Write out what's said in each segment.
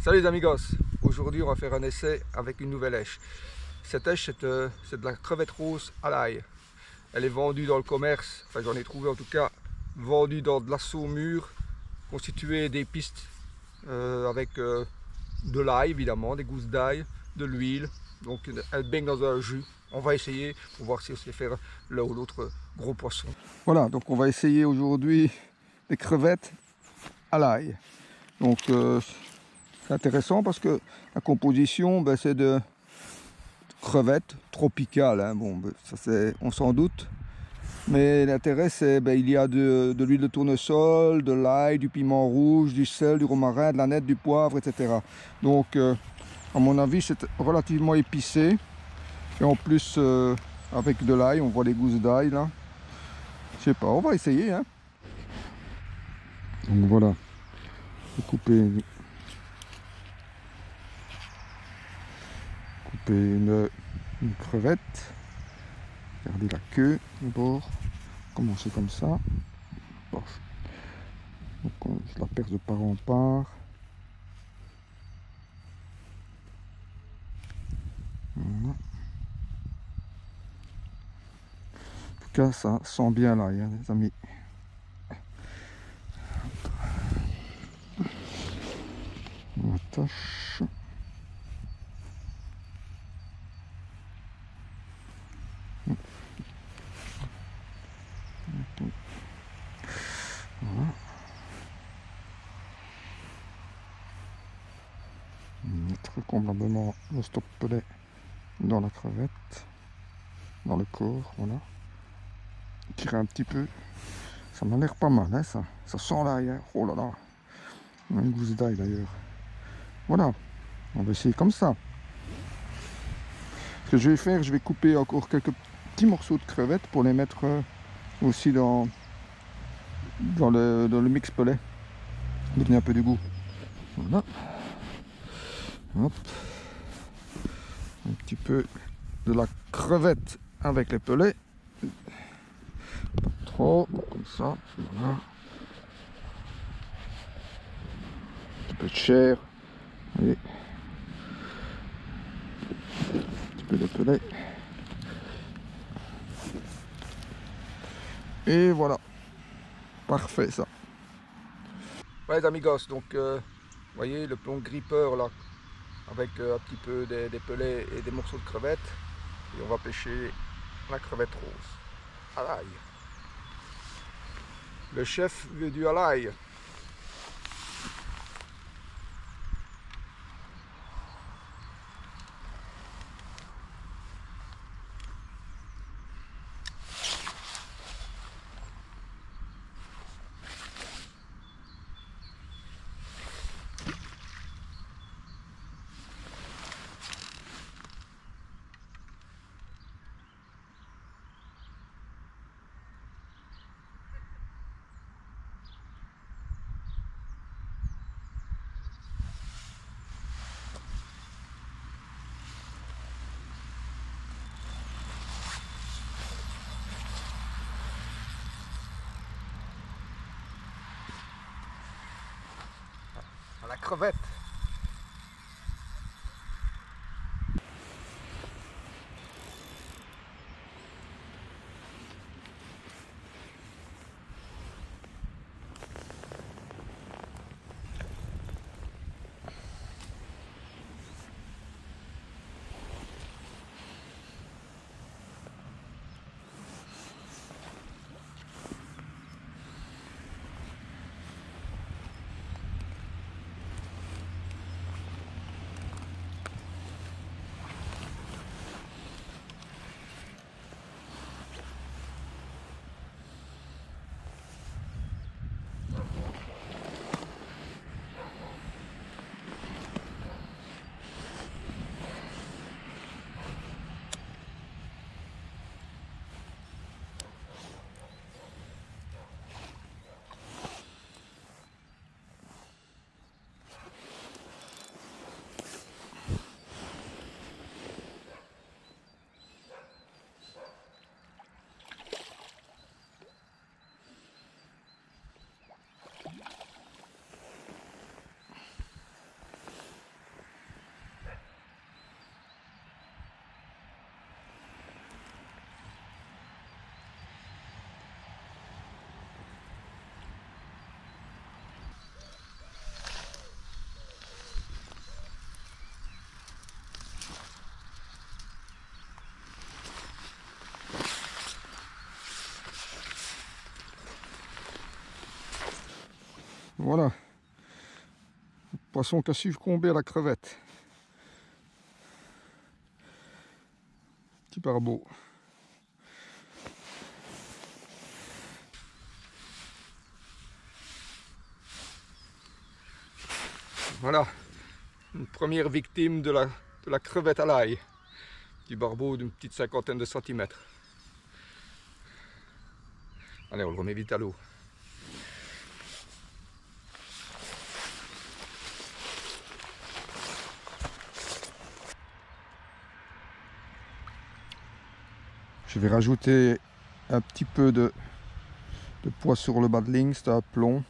Salut les amigos, aujourd'hui on va faire un essai avec une nouvelle èche. Cette èche c'est de la crevette rose à l'ail. Elle est vendue dans le commerce, enfin j'en ai trouvé en tout cas, vendue dans de la saumure, constituée des pistes avec de l'ail évidemment, des gousses d'ail, de l'huile. Donc elle baigne dans un jus. On va essayer pour voir si on sait faire l'un ou l'autre gros poisson. Voilà, donc on va essayer aujourd'hui des crevettes à l'ail. Donc c'est intéressant parce que la composition, c'est de crevettes tropicales. Hein. Bon, ça on s'en doute. Mais l'intérêt, c'est il y a de l'huile de tournesol, de l'ail, du piment rouge, du sel, du romarin, de la nette, du poivre, etc. Donc, à mon avis, c'est relativement épicé. Et en plus, avec de l'ail, on voit les gousses d'ail là. Je sais pas, on va essayer. Hein. Donc voilà, je vais couper une crevette, regardez la queue, le bord, commencer comme ça. Donc je la perce de part en part. Voilà. En tout cas, ça sent bien l'ail, hein, les amis. On attache. Voilà. Mettre convenablement le stop-pelet dans la crevette, dans le corps, voilà. Tirer un petit peu. Ça m'a l'air pas mal, hein, ça. Ça sent l'ail, hein. Oh là là. Une gousse d'ail d'ailleurs. Voilà. On va essayer comme ça. Ce que je vais faire, je vais couper encore quelques petits morceaux de crevettes pour les mettre aussi dans le mix pelet. Donner un peu de goût. Voilà. Hop. Un petit peu de la crevette avec les pelets. Pas trop, comme ça. Voilà. Un petit peu de chair. Et un petit peu de pellet. Et voilà. Parfait ça. Ouais les amigos, donc vous voyez le plomb gripper là, avec un petit peu des pelets et des morceaux de crevettes. Et on va pêcher la crevette rose à l'ail. Le chef veut du à l'ail. À la crevette. Voilà. Le poisson qui a succombé à la crevette. Petit barbeau. Voilà. Une première victime de la crevette à l'ail. Petit barbeau d'une petite cinquantaine de centimètres. Allez, on le remet vite à l'eau. Je vais rajouter un petit peu de poids sur le bas de ligne, c'est un plomb.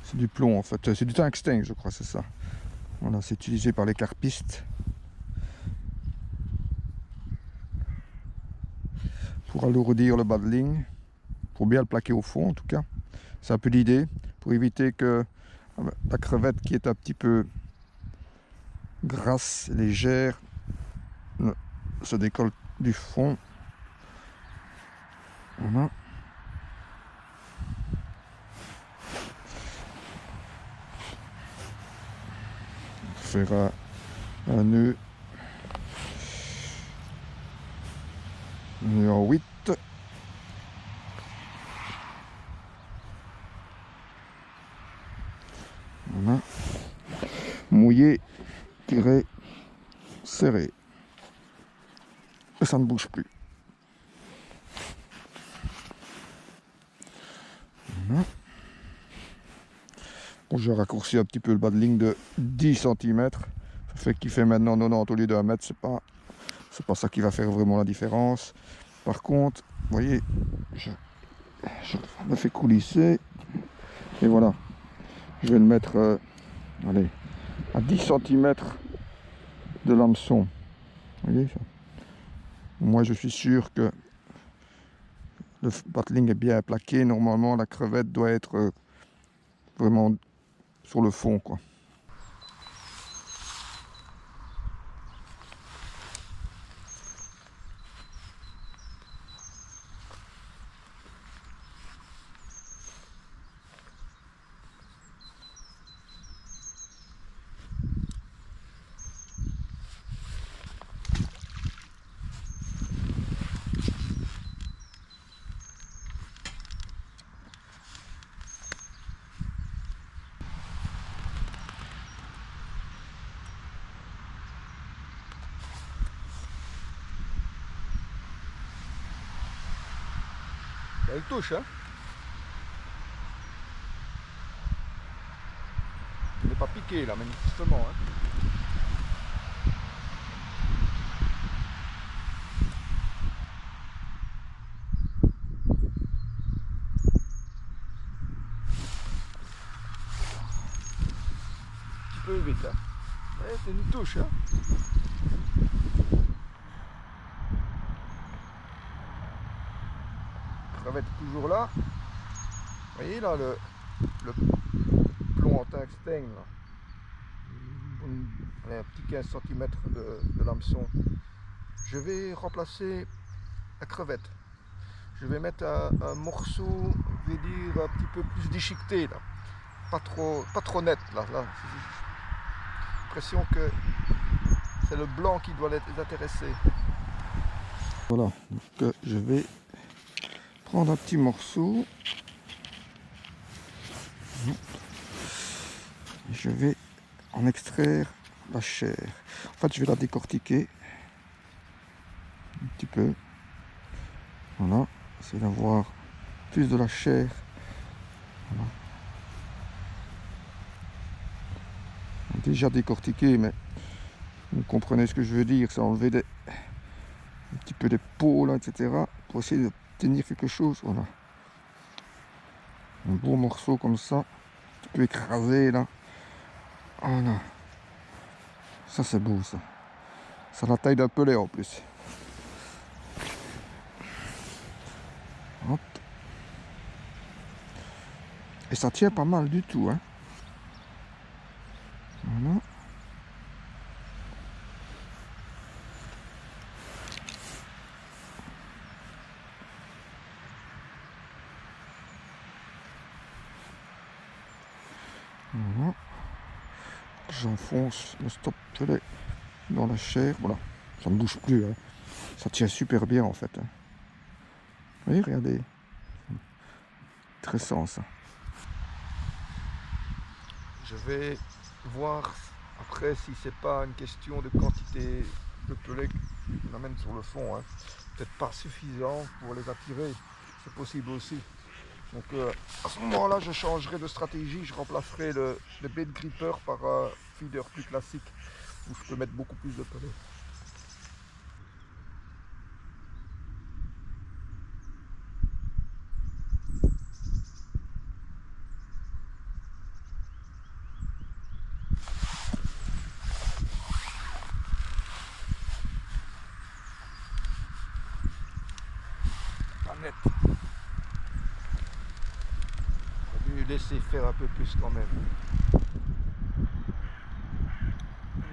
C'est du plomb en fait, c'est du tungstène je crois, c'est ça. Voilà, c'est utilisé par les carpistes. Pour alourdir le bas de ligne, pour bien le plaquer au fond en tout cas. C'est un peu l'idée, pour éviter que la crevette qui est un petit peu grasse, légère, se décolle du fond. Voilà. Faire un nœud en 8. Voilà. Mouillé, tiré, serré. Et ça ne bouge plus. Voilà. Bon, j'ai raccourci un petit peu le bas de ligne de 10 cm. Ça fait qu'il fait maintenant 90 au lieu de 1 mètre. C'est pas ça qui va faire vraiment la différence. Par contre, vous voyez, je le fais coulisser. Et voilà. Je vais le mettre allez, à 10 cm de l'hameçon. Vous voyez ça? Moi, je suis sûr que le battling est bien plaqué. Normalement, la crevette doit être vraiment sur le fond, quoi. Elle touche, hein. Il n'est pas piqué là, manifestement. Hein. Un petit peu vite. Hein. Ouais, c'est une touche. Hein. Ça va être toujours là. Vous voyez là le plomb en tungstène. Là. Un petit 15 cm de l'hameçon. Je vais remplacer la crevette. Je vais mettre un morceau, je vais dire un petit peu plus déchiqueté là. Pas trop net là. J'ai l'impression que c'est le blanc qui doit les intéresser. Voilà, donc je vais prendre un petit morceau. Et je vais en extraire la chair. En fait, je vais la décortiquer un petit peu. Voilà, c'est d'avoir plus de la chair. Voilà. Déjà décortiqué, mais vous comprenez ce que je veux dire, c'est enlever un petit peu des peaux là, etc. pour essayer d'obtenir quelque chose. Voilà, un beau morceau comme ça, un petit peu écrasé là. Voilà, ça c'est beau ça. Ça a la taille d'un pelé en plus. Hop. Et ça tient pas mal du tout, hein. Voilà. Voilà. J'enfonce le stop pellet dans la chair. Voilà, ça ne bouge plus, hein. Ça tient super bien en fait, hein. Vous voyez, regardez. Intéressant ça. Je vais voir après si c'est pas une question de quantité de pellet qu'on amène sur le fond, hein. Peut-être pas suffisant pour les attirer, c'est possible aussi. Donc à ce moment-là, je changerai de stratégie, je remplacerai le bait gripper par un feeder plus classique où je peux mettre beaucoup plus de pellet. Pas net. J'ai dû laisser faire un peu plus quand même.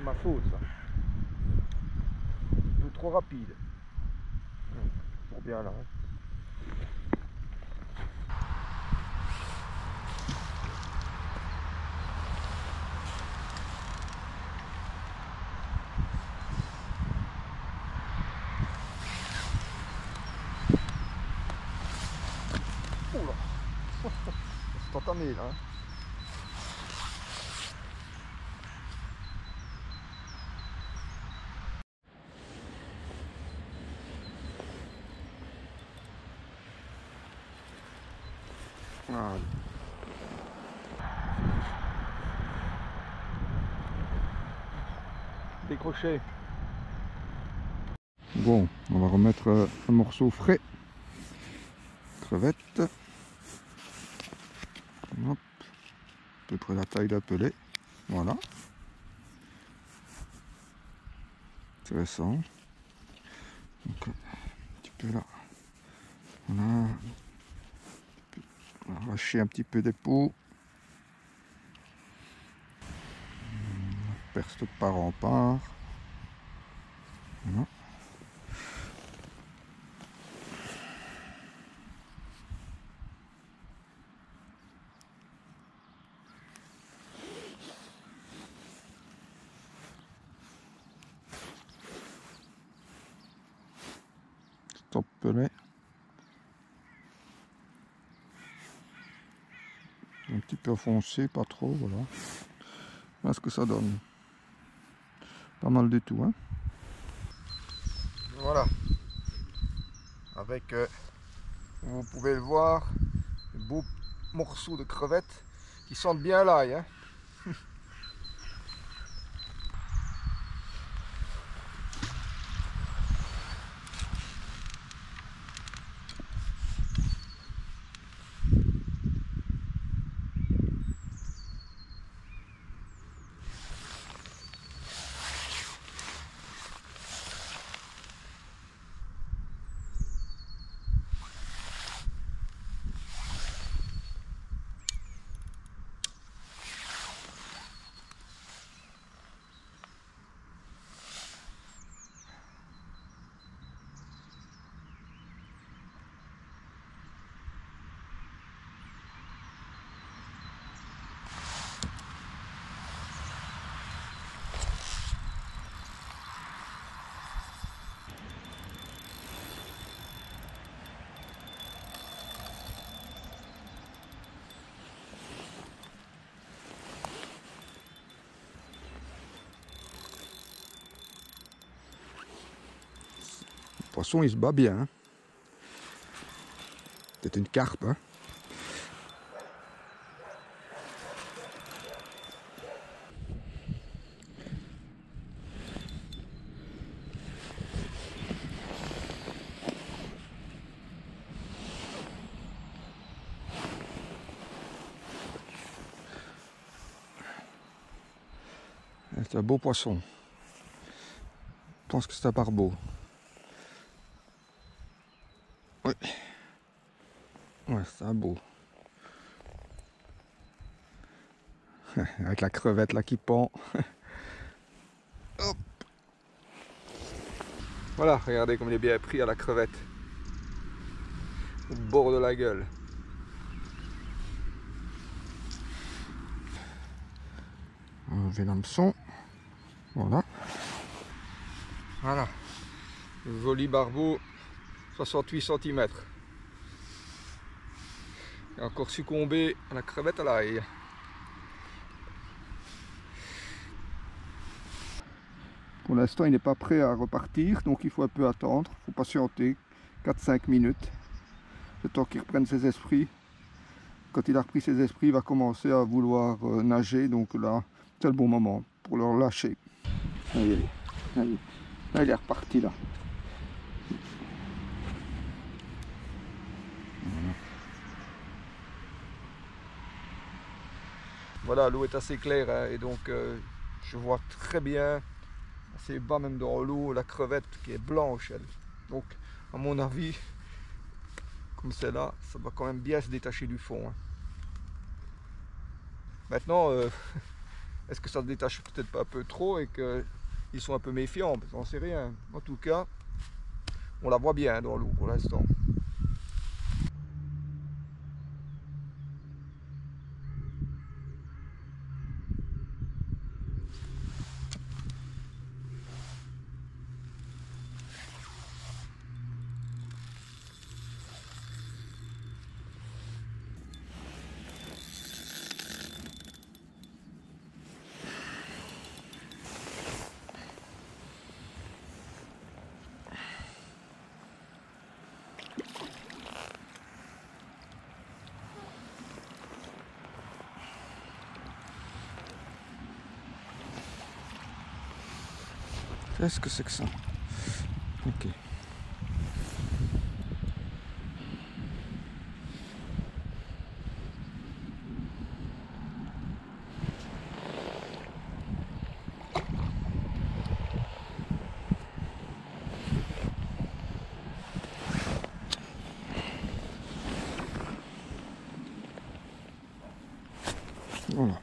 Ma faute ça. Un peu trop rapide. Pour bien là. Hein. Oula. C'est entamé là. Hein. Voilà. Décroché. Bon, on va remettre un morceau frais. Crevette. Hop. À peu près la taille d'un pellet. Voilà. Intéressant. Donc, un petit peu là. Voilà. On va arracher un petit peu des peaux. On perce de part en part. Voilà. Stop pellet. Un petit peu foncé, pas trop, voilà. Voilà ce que ça donne. Pas mal du tout, hein. Voilà. Avec, vous pouvez le voir, de beaux morceaux de crevettes qui sentent bien l'ail, hein. Le poisson, il se bat bien, hein. Peut-être une carpe, hein. C'est un beau poisson. Je pense que c'est un barbeau. Oui. Ouais, c'est un beau. Avec la crevette là qui pend. Hop. Voilà, regardez comme il est bien pris à la crevette. Au bord de la gueule. enlever l'hameçon. Voilà. Voilà. Joli barbeau, 68 cm. Et encore succombé à la crevette à l'ail. Pour l'instant, il n'est pas prêt à repartir, donc il faut un peu attendre. Il faut patienter 4-5 minutes. Le temps qu'il reprenne ses esprits. Quand il a repris ses esprits, il va commencer à vouloir nager. Donc là, c'est le bon moment pour le relâcher. Allez, allez. Là, il est reparti là. Voilà, l'eau est assez claire hein, et donc je vois très bien, assez bas même dans l'eau, la crevette qui est blanche elle. Donc à mon avis, comme c'est là, ça va quand même bien se détacher du fond. Hein. Maintenant, est-ce que ça se détache peut-être pas un peu trop et qu'ils sont un peu méfiants? On sait rien. En tout cas, on la voit bien dans l'eau pour l'instant. Qu'est-ce que c'est que ça? Ok. Voilà.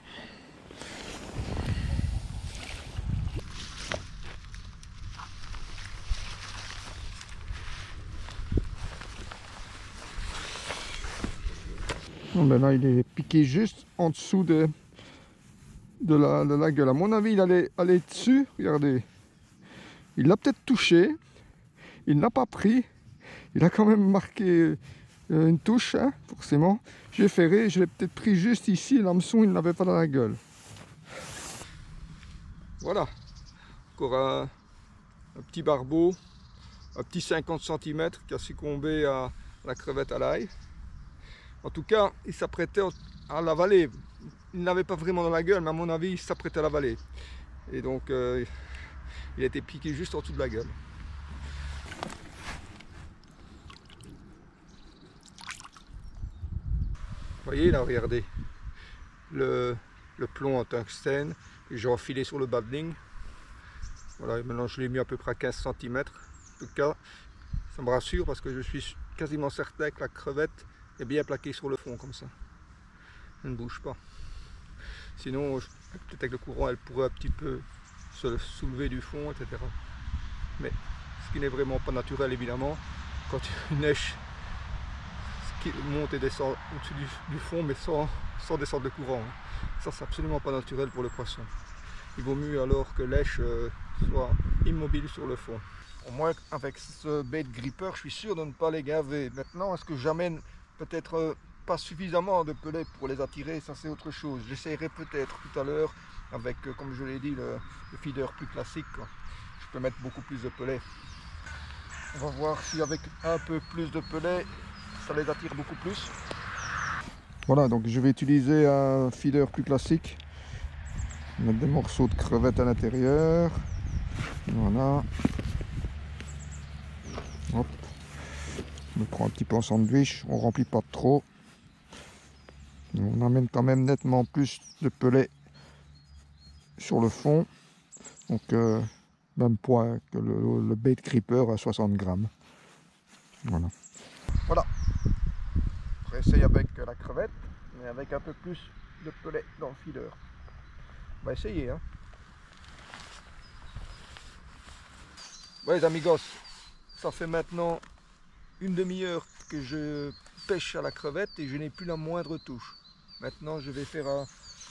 Bon, ben là, il est piqué juste en dessous de la gueule. À mon avis, il allait aller dessus. Regardez. Il l'a peut-être touché. Il n'a pas pris. Il a quand même marqué une touche, hein, forcément. J'ai ferré. Je l'ai peut-être pris juste ici. L'hameçon, il n'avait pas dans la gueule. Voilà. Encore un petit barbeau. Un petit 50 cm qui a succombé à la crevette à l'ail. En tout cas, il s'apprêtait à l'avaler. Il n'avait pas vraiment dans la gueule, mais à mon avis, il s'apprêtait à l'avaler. Et donc, il a été piqué juste en dessous de la gueule. Vous voyez là, regardez. Le plomb en tungstène que j'ai enfilé sur le bas de ligne. Voilà, maintenant je l'ai mis à peu près à 15 cm. En tout cas, ça me rassure parce que je suis quasiment certain que la crevette est bien plaquée sur le fond comme ça. Elle ne bouge pas. Sinon, peut-être avec le courant, elle pourrait un petit peu se soulever du fond, etc. Mais ce qui n'est vraiment pas naturel, évidemment, quand une neige qui monte et descend au-dessus du fond, mais sans descendre le courant. Ça, c'est absolument pas naturel pour le poisson. Il vaut mieux alors que l'èche soit immobile sur le fond. Au moins, avec ce bait gripper, je suis sûr de ne pas les gaver. Maintenant, est-ce que j'amène peut-être pas suffisamment de pellets pour les attirer? Ça, c'est autre chose. J'essaierai peut-être tout à l'heure avec, comme je l'ai dit, le feeder plus classique. Je peux mettre beaucoup plus de pellets. On va voir si avec un peu plus de pellets, ça les attire beaucoup plus. Voilà, donc je vais utiliser un feeder plus classique. Mettre des morceaux de crevettes à l'intérieur. Voilà. Hop. On prend un petit peu en sandwich, on remplit pas trop. On amène quand même nettement plus de pellets sur le fond. Donc même poids que le bait gripper à 60 grammes. Voilà. Voilà. On essaye avec la crevette, mais avec un peu plus de pellets dans le feeder. On va essayer. Hein. Ouais, les amigos, ça fait maintenant une demi-heure que je pêche à la crevette et je n'ai plus la moindre touche. Maintenant, je vais faire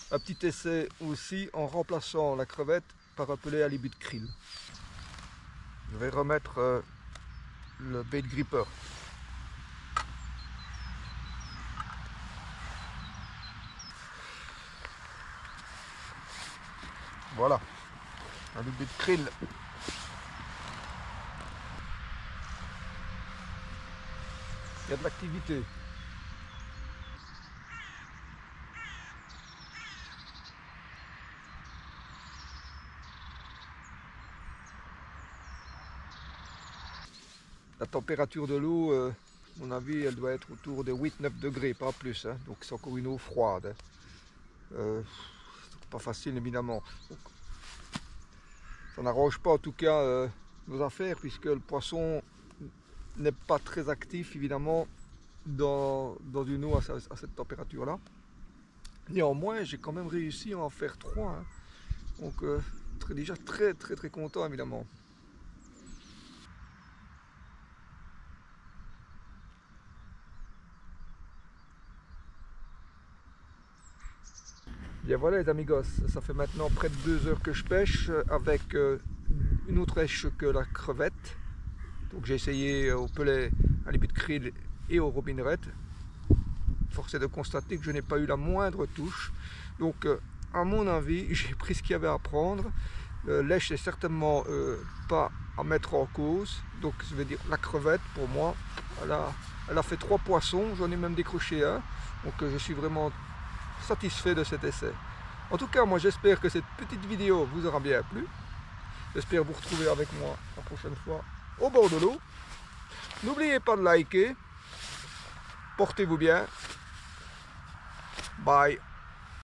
Un petit essai aussi en remplaçant la crevette par un pellet halibut krill. Je vais remettre le bait gripper. Voilà, halibut krill. Il y a de l'activité. La température de l'eau, à mon avis, elle doit être autour de 8-9 degrés, pas plus. Hein. Donc c'est encore une eau froide. Hein. C'est pas facile évidemment. Donc, ça n'arrange pas en tout cas nos affaires puisque le poisson n'est pas très actif évidemment dans une eau à cette température-là. Néanmoins, j'ai quand même réussi à en faire 3. Hein. Donc déjà très content évidemment. Bien voilà les amigos, ça fait maintenant près de 2 heures que je pêche avec une autre éche que la crevette. Donc j'ai essayé au pellet, halibut krill et au robineret. Force est de constater que je n'ai pas eu la moindre touche. Donc à mon avis, j'ai pris ce qu'il y avait à prendre. L'èche n'est certainement pas à mettre en cause. Donc je vais dire la crevette pour moi, elle a fait 3 poissons, j'en ai même décroché un. Donc je suis vraiment satisfait de cet essai. En tout cas, moi j'espère que cette petite vidéo vous aura bien plu. J'espère vous retrouver avec moi la prochaine fois au bord de l'eau. N'oubliez pas de liker. Portez-vous bien. Bye.